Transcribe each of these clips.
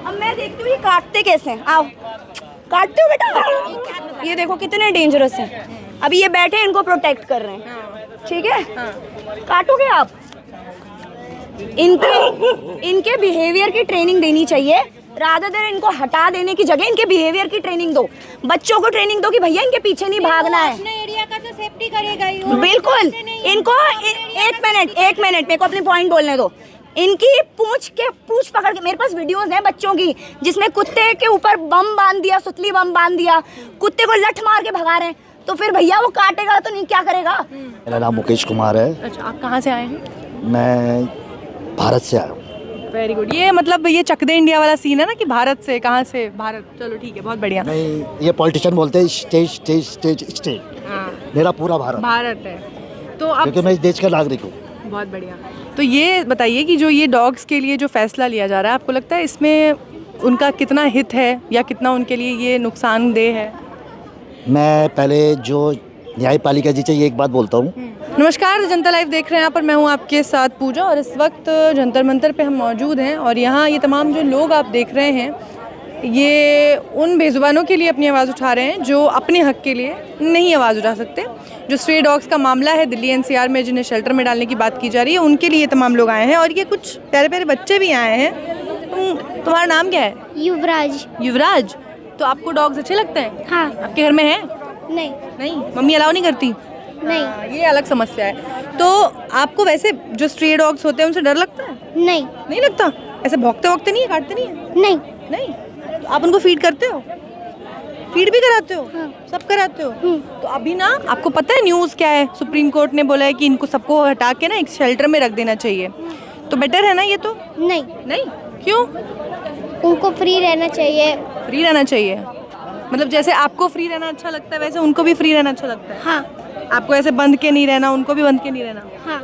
अब मैं देखती हूँ ये काटते कैसे हैं। आओ काटते हो बेटा, ये देखो कितने डेंजरस हैं। अभी ये बैठे इनको प्रोटेक्ट कर रहे हैं, ठीक है। काटोगे आप? इनके बिहेवियर की ट्रेनिंग देनी चाहिए, रादर देन इनको हटा देने की जगह इनके बिहेवियर की ट्रेनिंग दो। बच्चों को ट्रेनिंग दो कि भैया इनके पीछे नहीं भागना है। अपने एरिया का तो सेफ्टी करेगा ही। बिल्कुल। इनको एक मिनट मेरे को अपने पॉइंट बोलने दो। इनकी पूंछ पकड़ के, मेरे पास वीडियोस हैं बच्चों की जिसमें कुत्ते के ऊपर बम बांध दिया, सुतली बम बांध दिया, कुत्ते को लठ मार के भगा रहे हैं। तो फिर भैया वो काटेगा तो नहीं, क्या करेगा? मेरा नाम मुकेश कुमार है। अच्छा, आप कहाँ से आए हैं? मैं भारत से आया हूँ। Very good. ये मतलब ये चक दे इंडिया वाला सीन है ना कि भारत से, कहाँ से? भारत। चलो ठीक है, बहुत बढ़िया। नहीं, ये पॉलिटिशियन बोलते हैं स्टेट। मेरा पूरा भारत है। तो अब क्योंकि मैं इस देश का नागरिक हूँ। बहुत बढ़िया। तो ये बताइए कि जो ये डॉग्स के लिए जो फैसला लिया जा रहा है, आपको लगता है इसमें उनका कितना हित है या कितना उनके लिए ये नुकसानदेह है? मैं पहले जो न्यायपालिका जी से ये एक बात बोलता हूँ। नमस्कार, जनता लाइव देख रहे हैं यहाँ पर। मैं हूँ आपके साथ पूजा और इस वक्त जंतर मंतर पे हम मौजूद हैं और यहाँ ये तमाम जो लोग आप देख रहे हैं ये उन बेजुबानों के लिए अपनी आवाज़ उठा रहे हैं जो अपने हक के लिए नहीं आवाज़ उठा सकते। जो स्ट्रे डॉग्स का मामला है दिल्ली एनसीआर में, जिन्हें शेल्टर में डालने की बात की जा रही है, उनके लिए तमाम लोग आए हैं और ये कुछ प्यारे प्यारे बच्चे भी आए हैं। तुम्हारा नाम क्या है? युवराज। युवराज। तो आपको डॉग्स अच्छे लगते हैं? हाँ। आपके घर में है? नहीं। मम्मी अलाउ नहीं करती? नहीं। ये अलग समस्या है। तो आपको वैसे जो स्ट्रे डॉग्स होते हैं उनसे डर लगता है? नहीं लगता? ऐसे भौंकते वोकते नहीं है, काटते नहीं है? नहीं। तो आप उनको फीड करते हो? फीड भी कराते हो? हाँ। सब कराते हो? तो अभी ना आपको पता है न्यूज़ क्या है? सुप्रीम कोर्ट ने बोला है कि इनको सबको हटा के ना एक शेल्टर में रख देना चाहिए। तो बेटर है ना ये? तो नहीं क्यों? उनको फ्री रहना चाहिए। फ्री रहना चाहिए मतलब जैसे आपको फ्री रहना अच्छा लगता है वैसे उनको भी फ्री रहना अच्छा लगता है? हाँ। आपको ऐसे बंद के नहीं रहना, उनको भी बंद के नहीं रहना? हाँ।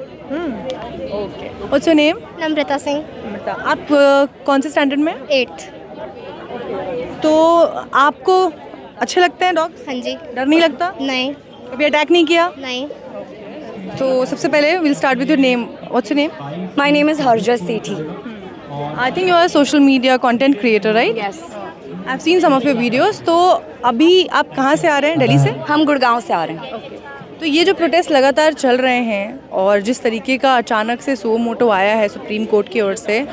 Okay. What's your name? Namrata Singh. आप कौन से स्टैंडर्ड में? 8th। तो आपको अच्छे लगते हैं डॉग्स? हाँ जी। डर नहीं लगता? नहीं। कभी अटैक नहीं किया? नहीं। तो सबसे पहले will start with your name. What's your name? My name is Harjat Sethi. I think you are social media content creator, right? Yes. I have seen some of your videos. तो अभी आप कहाँ से आ रहे हैं? दिल्ली से? हम गुड़गांव से आ रहे हैं। तो ये जो प्रोटेस्ट लगातार चल रहे हैं और जिस तरीके का अचानक से सो मोटो आया है सुप्रीम कोर्ट की ओर से,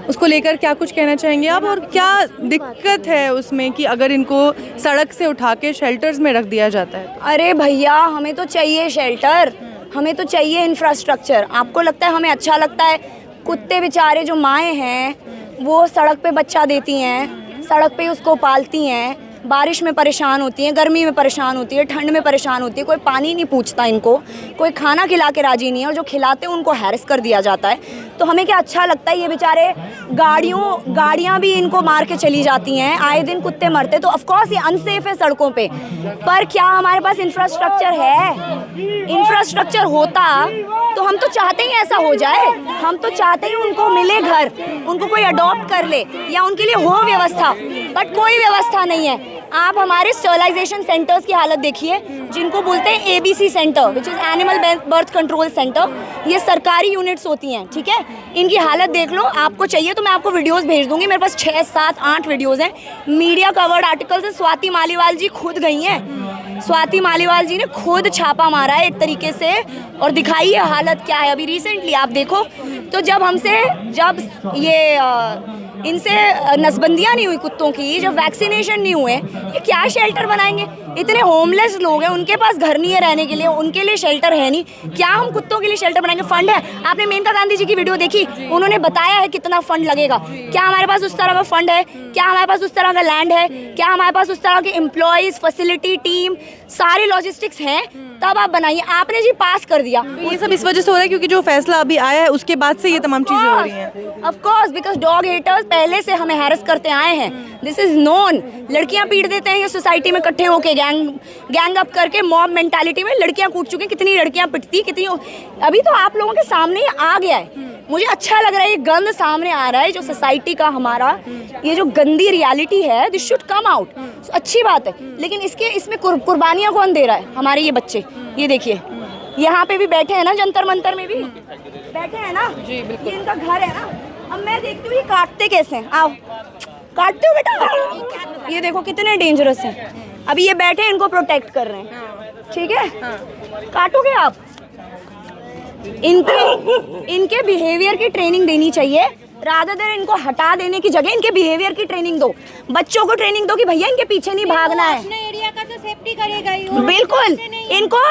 उसको लेकर क्या कुछ कहना चाहेंगे आप? और क्या दिक्कत है उसमें कि अगर इनको सड़क से उठा के शेल्टर्स में रख दिया जाता है? अरे भैया, हमें तो चाहिए शेल्टर, हमें तो चाहिए इंफ्रास्ट्रक्चर। आपको लगता है हमें अच्छा लगता है? कुत्ते बेचारे जो माएँ हैं वो सड़क पे बच्चा देती हैं, सड़क पे उसको पालती हैं, बारिश में परेशान होती हैं, गर्मी में परेशान होती है, ठंड में परेशान होती है, कोई पानी नहीं पूछता इनको, कोई खाना खिला के राजी नहीं है और जो खिलाते हैं उनको हैरेस कर दिया जाता है। तो हमें क्या अच्छा लगता है? ये बेचारे गाड़ियाँ भी इनको मार के चली जाती हैं, आए दिन कुत्ते मरते। तो ऑफकोर्स ये अनसेफ है सड़कों पे। पर क्या हमारे पास इंफ्रास्ट्रक्चर है? इंफ्रास्ट्रक्चर होता तो हम तो चाहते ही ऐसा हो जाए, हम तो चाहते ही उनको मिले घर, उनको कोई अडॉप्ट कर ले या उनके लिए हो व्यवस्था, बट कोई व्यवस्था नहीं है। आप हमारे स्टरलाइजेशन सेंटर्स की हालत देखिए, जिनको बोलते हैं ABC centre, which is animal birth control centre. ये सरकारी यूनिट्स होती हैं, ठीक है? इनकी हालत देख लो। आपको चाहिए तो मैं आपको वीडियोस भेज दूंगी, मेरे पास 6, 7, 8 वीडियोस हैं। मीडिया कवर्ड आर्टिकल्स हैं। स्वाति मालीवाल जी खुद गई हैं, स्वाति मालीवाल जी ने खुद छापा मारा है एक तरीके से और दिखाई है हालत क्या है। अभी रिसेंटली आप देखो तो जब इनसे नसबंदियाँ नहीं हुई कुत्तों की, जब वैक्सीनेशन नहीं हुए, ये क्या शेल्टर बनाएंगे? इतने होमलेस लोग हैं, उनके पास घर नहीं है रहने के लिए, उनके लिए शेल्टर है नहीं, क्या हम कुत्तों के लिए शेल्टर बनाएंगे? फंड है? आपने मेनका गांधी जी की वीडियो देखी? उन्होंने बताया है कितना फंड लगेगा। क्या हमारे पास उस तरह का फंड है? क्या हमारे पास उस तरह का लैंड है? क्या हमारे पास उस तरह के एम्प्लॉयज़, फैसिलिटी, टीम, सारे लॉजिस्टिक्स हैं? तब आप बनाइए। आपने जी पास कर दिया। तो ये सब इस वजह से हो रहा है क्योंकि जो फैसला अभी आया है उसके बाद से ये तमाम चीज़ें हो रही हैं। Of course, because dog haters पहले से हमें हैरेस करते आए हैं, दिस इज नोन। लड़कियां पीट देते हैं ये सोसाइटी में इकट्ठे होके, गैंग अप करके मॉब मेंटालिटी में लड़कियां कूट चुकी हैं। कितनी लड़कियां पिटती, कितनी अभी तो आप लोगों के सामने आ गया है। मुझे अच्छा लग रहा है, ये गंद सामने आ रहा है जो सोसाइटी का हमारा ये जो गंदी रियलिटी है, दिस शुड कम आउट। अच्छी बात है, लेकिन इसमें कुर्बानियाँ कौन दे रहा है? हमारे ये बच्चे। ये देखिए यहाँ पे भी बैठे हैं ना, जंतर मंतर में भी बैठे हैं ना, जी बिल्कुल। ये इनका घर है ना। अब मैं देखती हूँ ये काटते कैसे हैं। आओ काटते हो बेटा? ये देखो कितने डेंजरस हैं। अभी ये बैठे इनको प्रोटेक्ट कर रहे हैं, ठीक है? काटोगे आप? इनके बिहेवियर की ट्रेनिंग देनी चाहिए, रादर देन इनको हटा देने की जगह इनके बिहेवियर की ट्रेनिंग दो। बच्चों को ट्रेनिंग दो कि भैया इनके पीछे नहीं भागना है। अपने एरिया का तो सेफ्टी करेगा ही। बिल्कुल। इनको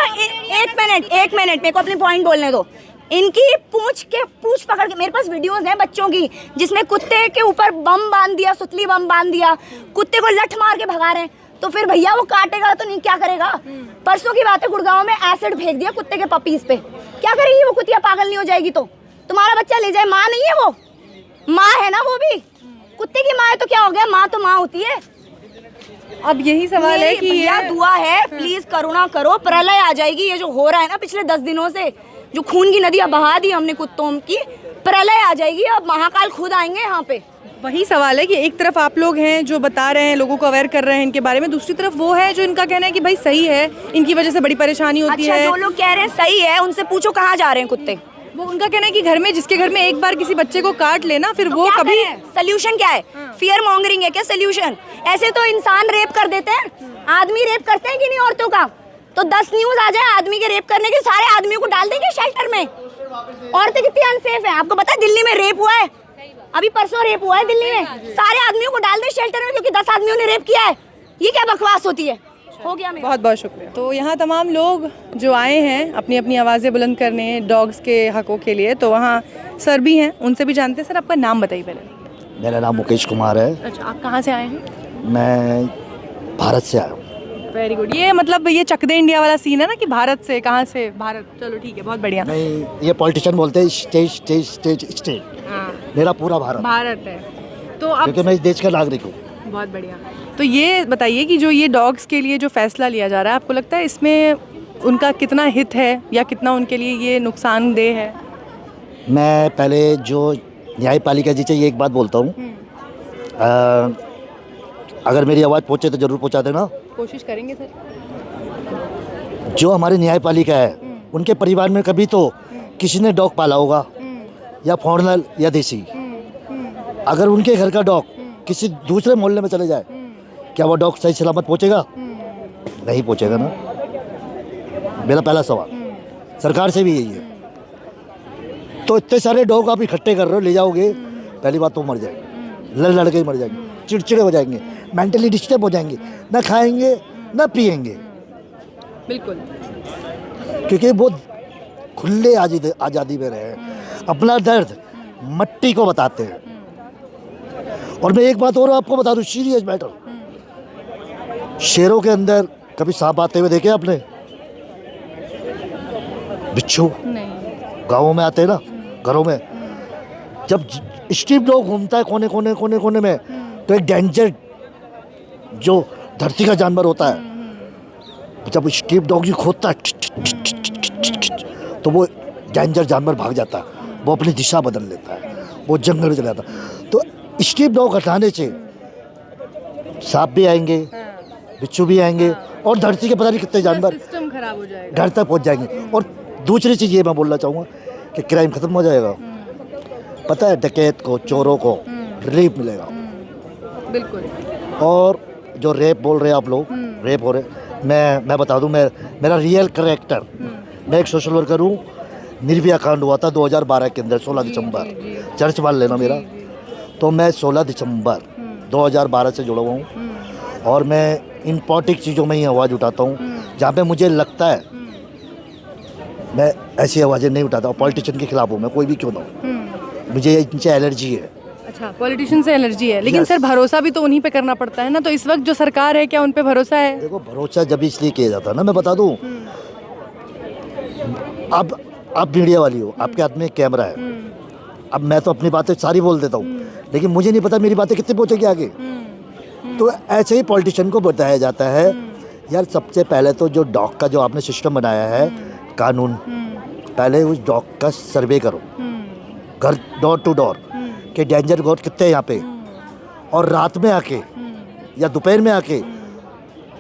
एक मिनट मेरे को अपने पॉइंट बोलने दो। इनकी पूंछ पकड़ के, मेरे पास वीडियोस हैं बच्चों की जिसमें कुत्ते के ऊपर बम बांध दिया, सुतली बम बांध दिया, कुत्ते को लठ मार के भगा रहे हैं। तो फिर भैया वो काटेगा तो नहीं, क्या करेगा? परसों की बात है, गुड़गांव में एसिड फेंक दिया कुत्ते के पपीज पे। क्या करेगी वो कुतिया? पागल नहीं हो जाएगी? तो तुम्हारा बच्चा ले जाए, माँ नहीं है वो? माँ है ना वो भी, कुत्ते की माँ है तो क्या हो गया? माँ तो माँ होती है। अब यही सवाल है कि भैया दुआ है, प्लीज करुणा करो, प्रलय आ जाएगी। ये जो हो रहा है ना पिछले 10 दिनों से, जो खून की नदियां बहा दी हमने कुत्तों की, प्रलय आ जाएगी। अब महाकाल खुद आएंगे यहाँ पे। वही सवाल है कि एक तरफ आप लोग हैं जो बता रहे हैं, लोगों को अवेयर कर रहे हैं इनके बारे में, दूसरी तरफ वो है जो इनका कहना है कि भाई सही है, इनकी वजह से बड़ी परेशानी होती है। जो लोग कह रहे हैं सही है, उनसे पूछो कहाँ जा रहे हैं कुत्ते। वो उनका कहना है कि घर में, जिसके घर में एक बार किसी बच्चे को काट लेना, फिर तो वो कभी सोल्यूशन क्या है? फियर मॉन्गरिंग है क्या सोल्यूशन? ऐसे तो इंसान रेप कर देते हैं, आदमी रेप करते हैं कि नहीं औरतों का? तो 10 न्यूज आ जाए आदमी के रेप करने के, सारे आदमियों को डाल देंगे शेल्टर में। औरतें कितनी अनसेफ है, आपको पता है? दिल्ली में रेप हुआ है, अभी परसों रेप हुआ है दिल्ली में। सारे आदमियों को डाल दे शेल्टर में क्योंकि 10 आदमियों ने रेप किया है। ये क्या बकवास होती है? हो गया मेरा। बहुत बहुत शुक्रिया। तो यहाँ तमाम लोग जो आए हैं अपनी अपनी आवाज़ें बुलंद करने डॉग्स के हकों के लिए, तो वहाँ सर भी हैं, उनसे भी जानते हैं। सर आपका नाम बताइए पहले। मेरा नाम मुकेश कुमार है। अच्छा, आप कहाँ से आए हैं? मैं भारत से आया हूँ। Very good. ये मतलब ये चक दे इंडिया वाला सीन है ना कि भारत से, कहाँ से? भारत। चलो ठीक है, बहुत बढ़िया। नहीं, ये पॉलिटिशियन बोलते हैं स्टेट स्टेट स्टेट स्टेट। मेरा पूरा भारत है। तो अब क्योंकि मैं इस देश का नागरिक हूँ। बहुत बढ़िया। तो ये बताइए कि जो ये डॉग्स के लिए जो फैसला लिया जा रहा है, आपको लगता है इसमें उनका कितना हित है या कितना उनके लिए ये नुकसानदेह है? मैं पहले जो न्यायपालिका जी से ये एक बात बोलता हूँ, अगर मेरी आवाज़ पहुँचे तो ज़रूर पहुँचा देना। कोशिश करेंगे सर। जो हमारी न्यायपालिका है, उनके परिवार में कभी तो किसी ने डॉग पाला होगा, या फॉरेनर या देसी। अगर उनके घर का डॉग किसी दूसरे मोहल्ले में चले जाए, क्या वो डॉग सही सलामत पहुंचेगा? नहीं पहुंचेगा ना। मेरा पहला सवाल सरकार से भी यही है। तो इतने सारे डॉग आप इकट्ठे कर रहे हो, ले जाओगे, पहली बात तो मर जाएंगे, लड़ के ही मर जाएंगे, चिड़चिड़े हो जाएंगे, मेंटली डिस्टर्ब हो जाएंगे, ना खाएंगे ना पिएंगे। बिल्कुल। क्योंकि वो खुले आज़ादी में रहे, अपना दर्द मट्टी को बताते हैं। और मैं एक बात और आपको बता दूं, सीरियस मैटर, शेरों के अंदर कभी सांप आते हुए देखे आपने? बिच्छू नहीं। गाँवों में आते हैं ना, घरों में। जब स्ट्रीट डॉग घूमता है कोने कोने में, तो एक डेंजर जो धरती का जानवर होता है, जब स्ट्रीट डॉग जी खोदता है तो वो डेंजर जानवर भाग जाता है, वो अपनी दिशा बदल लेता है, वो जंगल में चला जाता है। तो स्ट्रीट डॉग हटाने से सांप भी आएंगे, बिच्छू भी आएंगे, और धरती के पता नहीं कितने जानवर सिस्टम खराब हो जाएगा, घर तक पहुंच जाएंगे। और दूसरी चीज़ ये मैं बोलना चाहूँगा कि क्राइम खत्म हो जाएगा। पता है, डकैत को, चोरों को रिलीफ मिलेगा। बिल्कुल। और जो रेप बोल रहे हैं आप लोग, रेप हो रहे, मैं बता दूं, मेरा रियल कैरेक्टर, मैं एक सोशल वर्कर हूँ। निर्भया कांड हुआ था 2012 के अंदर, 16 दिसंबर, चर्च मान लेना मेरा। तो मैं 16 दिसंबर 2012 से जुड़ा हुआ हूँ, और मैं इन पॉलिटिक्स चीज़ों में ही आवाज़ उठाता हूँ। जहाँ पे मुझे लगता है, मैं ऐसी आवाज़ें नहीं उठाता। पॉलिटिशियन के खिलाफ हूँ मैं, कोई भी क्यों ना हो, मुझे इनसे एलर्जी है। अच्छा, पॉलिटिशियन से एलर्जी है, लेकिन Yes. सर भरोसा भी तो उन्हीं पे करना पड़ता है ना। तो इस वक्त जो सरकार है, क्या उन पे भरोसा है? देखो, भरोसा जब इसलिए किया जाता है ना, मैं बता दूं, अब आप मीडिया वाली हो, आपके हाथ में कैमरा है। अब मैं तो अपनी बातें सारी बोल देता हूँ, लेकिन मुझे नहीं पता मेरी बातें कितनी पहुँचेगी आगे। तो ऐसे ही पॉलिटिशियन को बताया जाता है, यार सबसे पहले तो जो डॉग का जो आपने सिस्टम बनाया है, कानून, पहले उस डॉग का सर्वे करो, घर डोर टू डोर, कि डेंजर गोट कितने हैं यहाँ पे, और रात में आके या दोपहर में आके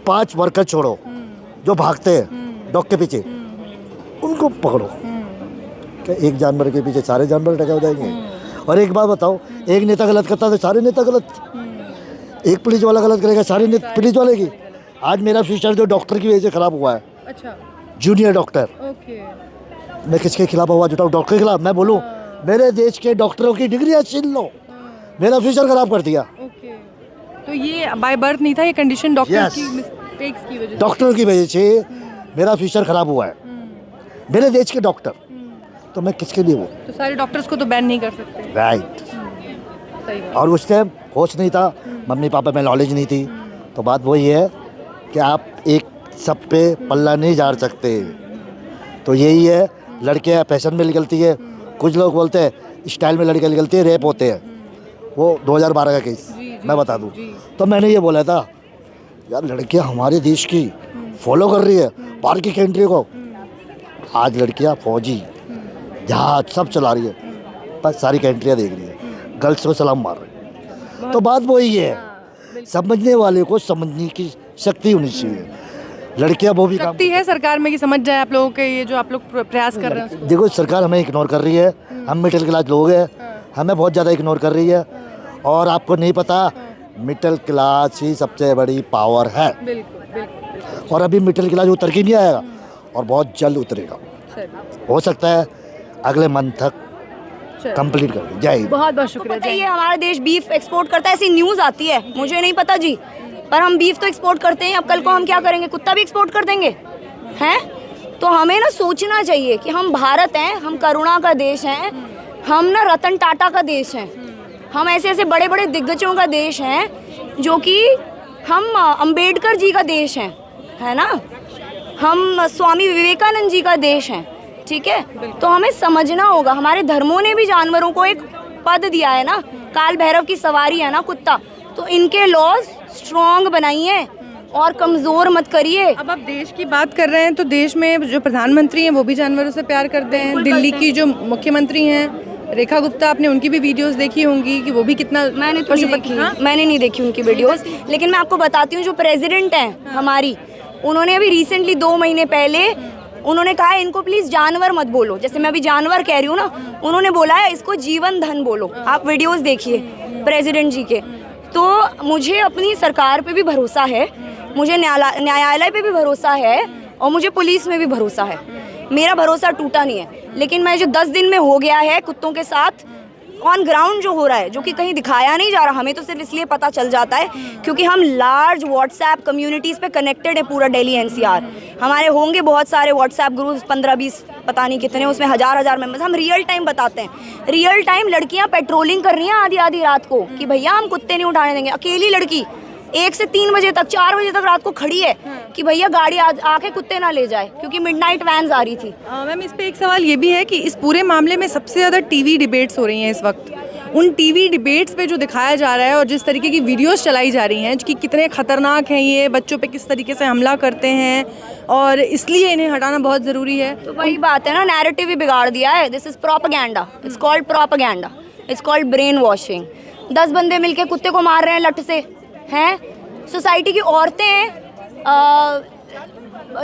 5 वर्कर छोड़ो जो भागते हैं डॉग के पीछे, उनको पकड़ो। क्या एक जानवर के पीछे सारे जानवर इकट्ठे हो जाएंगे? और एक बात बताओ, एक नेता गलत करता है तो सारे नेता गलत। एक पुलिस वाला गलत करेगा सारे ने पुलिस वाले की। आज मेरा फ्यूचर जो डॉक्टर की वजह से खराब हुआ है, अच्छा, जूनियर डॉक्टर, ओके, मैं किसके खिलाफ हुआ जुटाऊँ? डॉक्टर के खिलाफ मैं बोलूँ? मेरे देश के डॉक्टरों की डिग्री छीन लो, मेरा फ्यूचर खराब कर दिया। ओके। तो ये बाय बर्थ नहीं था, ये कंडीशन डॉक्टर Yes. की मिस्टेक्स की वजह से। डॉक्टरों की वजह से मेरा फ्यूचर खराब हुआ है, मेरे देश के डॉक्टर, तो मैं किसके लिए वो? तो सारे डॉक्टर्स को तो बैन नहीं कर सकते। राइट। सही बात। और उस टाइम होश नहीं था, मम्मी पापा में नॉलेज नहीं थी, तो बात वही है कि आप एक सब पे पल्ला नहीं झाड़ सकते। तो यही है, लड़कियां फैशन में निकलती है, कुछ लोग बोलते हैं स्टाइल में लड़कियां निकलती है, रेप होते हैं, वो 2012 का केस मैं बता दूं। तो मैंने ये बोला था यार लड़कियां हमारे देश की फॉलो कर रही है बाहर की कंट्री को। आज लड़कियां फौजी, जहाज सब चला रही है, बस सारी कंट्रियां देख रही है, गर्ल्स को सलाम मार रही है। तो बात वही है, समझने वाले को समझने की शक्ति होनी चाहिए। लड़कियां वो भी काम शक्ति है सरकार में कि समझ जाए आप लोगों के ये जो आप लोग प्रयास कर रहे हैं उसको। देखो, सरकार हमें इग्नोर कर रही है, हम मिडिल क्लास लोग हैं, हमें बहुत ज़्यादा इग्नोर कर रही है। और आपको नहीं पता, मिडिल क्लास ही सबसे बड़ी पावर है, बिल्कुल बिल्कुल। और अभी मिडिल क्लास उतर के नहीं आएगा और बहुत जल्द उतरेगा। हो सकता है अगले मंथ तक कंप्लीट कर दे। जय हिंद। बहुत बहुत तो शुक्रिया। पता ही है हमारा देश बीफ एक्सपोर्ट करता है, ऐसी न्यूज़ आती है, मुझे नहीं पता जी, पर हम बीफ तो एक्सपोर्ट करते हैं। अब कल को हम क्या करेंगे? कुत्ता भी एक्सपोर्ट कर देंगे हैं? तो हमें ना सोचना चाहिए कि हम भारत हैं, हम करुणा का देश हैं, हम ना रतन टाटा का देश हैं, हम ऐसे ऐसे बड़े बड़े दिग्गजों का देश हैं, जो कि हम अंबेडकर जी का देश हैं, है ना, हम स्वामी विवेकानंद जी का देश हैं, ठीक है। तो हमें समझना होगा, हमारे धर्मों ने भी जानवरों को एक पद दिया है ना, काल भैरव की सवारी है ना कुत्ता, तो इनके लॉज स्ट्रॉन्ग बनाइए और कमज़ोर मत करिए। अब आप देश की बात कर रहे हैं तो देश में जो प्रधानमंत्री हैं वो भी जानवरों से प्यार करते हैं। दिल्ली की जो मुख्यमंत्री हैं रेखा गुप्ता, आपने उनकी भी वीडियोस देखी होंगी कि वो भी कितना मैंने तो नहीं देखी, मैंने नहीं देखी उनकी वीडियोस, लेकिन मैं आपको बताती हूँ जो प्रेसिडेंट हैं हमारी, उन्होंने अभी रिसेंटली 2 महीने पहले उन्होंने कहा है इनको प्लीज़ जानवर मत बोलो, जैसे मैं अभी जानवर कह रही हूँ ना, उन्होंने बोला है इसको जीवन धन बोलो। आप वीडियोस देखिए प्रेसिडेंट जी के। तो मुझे अपनी सरकार पे भी भरोसा है, मुझे न्यायालय पे भी भरोसा है, और मुझे पुलिस में भी भरोसा है, मेरा भरोसा टूटा नहीं है। लेकिन मैं जो 10 दिन में हो गया है कुत्तों के साथ ऑन ग्राउंड जो हो रहा है, जो कि कहीं दिखाया नहीं जा रहा, हमें तो सिर्फ इसलिए पता चल जाता है क्योंकि हम लार्ज व्हाट्सएप कम्युनिटीज़ पे कनेक्टेड है, पूरा दिल्ली एनसीआर, हमारे होंगे बहुत सारे व्हाट्सएप ग्रुप्स, 15-20 पता नहीं कितने, उसमें हज़ार मेंबर्स। हम रियल टाइम बताते हैं, रियल टाइम लड़कियां पेट्रोलिंग कर रही हैं आधी रात को कि भैया हम कुत्ते नहीं उठाने देंगे। अकेली लड़की 1 से 3 बजे तक, 4 बजे तक रात को खड़ी है कि भैया गाड़ी आके कुत्ते ना ले जाए, क्योंकि मिडनाइट वैन्स आ रही थी। मैम इस पे एक सवाल ये भी है कि इस पूरे मामले में सबसे ज़्यादा टीवी डिबेट्स हो रही हैं इस वक्त। उन टीवी डिबेट्स पे जो दिखाया जा रहा है और जिस तरीके की वीडियोस चलाई जा रही हैं कि कितने ख़तरनाक हैं ये, बच्चों पे किस तरीके से हमला करते हैं, और इसलिए इन्हें हटाना बहुत ज़रूरी है। तो वही बात है ना, नैरेटिव भी बिगाड़ दिया है। This is propaganda, it's called propaganda, it's called brain washing. 10 बंदे मिलके कुत्ते को मार रहे हैं लठ से, हैं। सोसाइटी की औरतें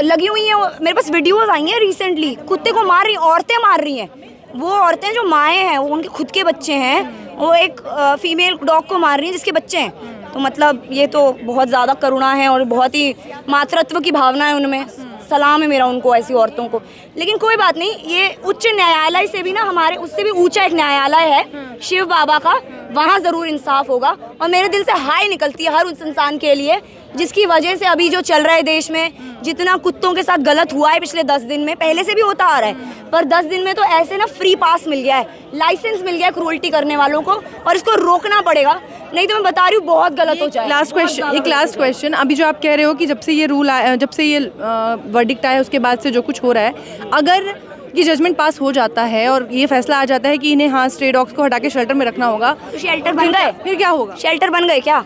लगी हुई हैं, मेरे पास वीडियोस आई हैं रिसेंटली, कुत्ते को मार रही, औरतें मार रही हैं। वो औरतें जो माएँ हैं, वो उनके खुद के बच्चे हैं, वो एक फीमेल डॉग को मार रही हैं जिसके बच्चे हैं। तो मतलब ये तो बहुत ज़्यादा करुणा है और बहुत ही मातृत्व की भावना है उनमें। सलाम है मेरा उनको, ऐसी औरतों को। लेकिन कोई बात नहीं, ये उच्च न्यायालय से भी ना, हमारे उससे भी ऊंचा एक न्यायालय है शिव बाबा का, वहाँ ज़रूर इंसाफ होगा। और मेरे दिल से हाय निकलती है हर उस इंसान के लिए जिसकी वजह से अभी जो चल रहा है देश में, जितना कुत्तों के साथ गलत हुआ है पिछले 10 दिन में, पहले से भी होता आ रहा है, पर 10 दिन में तो ऐसे ना फ्री पास मिल गया है, लाइसेंस मिल गया है क्रूअल्टी करने वालों को, और इसको रोकना पड़ेगा, नहीं तो मैं बता रही हूँ बहुत गलत हो जाएगा। लास्ट क्वेश्चन, अभी जो आप कह रहे हो कि जब से ये रूल आया, जब से ये वर्डिक्ट आया, उसके बाद से जो कुछ हो रहा है, अगर ये जजमेंट पास हो जाता है और ये फैसला आ जाता है कि इन्हें हाँ स्ट्रे डॉग्स को हटा के शेल्टर में रखना होगा, तो शेल्टर बन गए, फिर क्या होगा? शेल्टर बन गए क्या?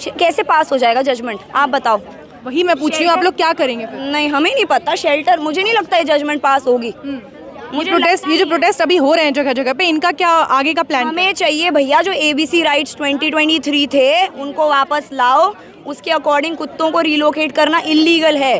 कैसे पास हो जाएगा जजमेंट, आप बताओ? वही मैं पूछ रही हूँ, आप लोग क्या करेंगे फिर? नहीं, हमें नहीं पता। शेल्टर, मुझे नहीं लगता ये जजमेंट पास होगी। ये जो प्रोटेस्ट अभी हो रहे हैं जगह जगह पे, इनका क्या आगे का प्लान? हमें चाहिए भैया जो ABC राइट्स 2023 थे उनको वापस लाओ, उसके अकॉर्डिंग कुत्तों को रिलोकेट करना इलीगल है,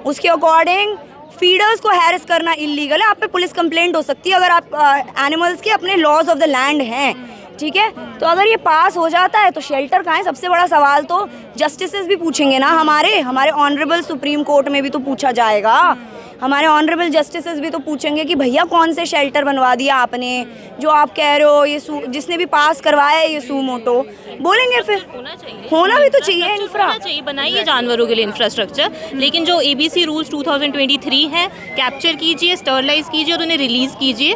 उसके अकॉर्डिंग फीडर्स को हैरेस करना इलीगल है। आप पे पुलिस कंप्लेंट हो सकती है अगर आप एनिमल्स के अपने लॉज ऑफ द लैंड हैं, ठीक है, तो अगर ये पास हो जाता है तो शेल्टर कहाँ है? सबसे बड़ा सवाल तो जस्टिसेस भी पूछेंगे ना, हमारे ऑनरेबल सुप्रीम कोर्ट में भी तो पूछा जाएगा, हमारे ऑनरेबल जस्टिसेस भी तो पूछेंगे कि भैया कौन से शेल्टर बनवा दिया आपने, जो आप कह रहे हो ये जिसने भी पास करवाया है ये सुमोटो, बोलेंगे फिर होना भी तो चाहिए इंफ्रा, चाहिए, बनाइए जानवरों के लिए इंफ्रास्ट्रक्चर। लेकिन जो ABC रूल्स 2023 है, कैप्चर कीजिए, स्टरलाइज कीजिए और उन्हें रिलीज कीजिए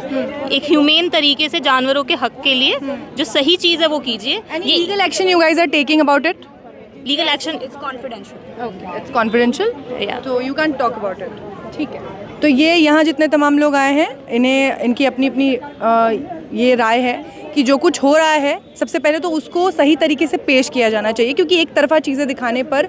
एक ह्यूमेन तरीके से जानवरों के हक के लिए, जो सही चीज़ है वो कीजिए। ये legal action you guys are taking about it? Legal action it's confidential. Okay, it's confidential, Yeah. तो you can talk about it. ठीक है, तो ये यहाँ जितने तमाम लोग आए हैं, इनकी अपनी अपनी ये राय है कि जो कुछ हो रहा है सबसे पहले तो उसको सही तरीके से पेश किया जाना चाहिए, क्योंकि एक तरफा चीज़ें दिखाने पर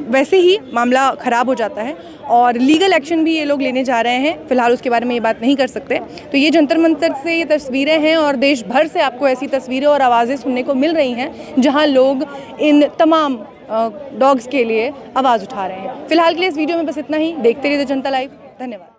वैसे ही मामला ख़राब हो जाता है और लीगल एक्शन भी ये लोग लेने जा रहे हैं। फ़िलहाल उसके बारे में ये बात नहीं कर सकते। तो ये जंतर मंतर से ये तस्वीरें हैं और देश भर से आपको ऐसी तस्वीरें और आवाज़ें सुनने को मिल रही हैं जहाँ लोग इन तमाम डॉग्स के लिए आवाज़ उठा रहे हैं। फ़िलहाल के लिए इस वीडियो में बस इतना ही। देखते रहिए जनता लाइव। धन्यवाद।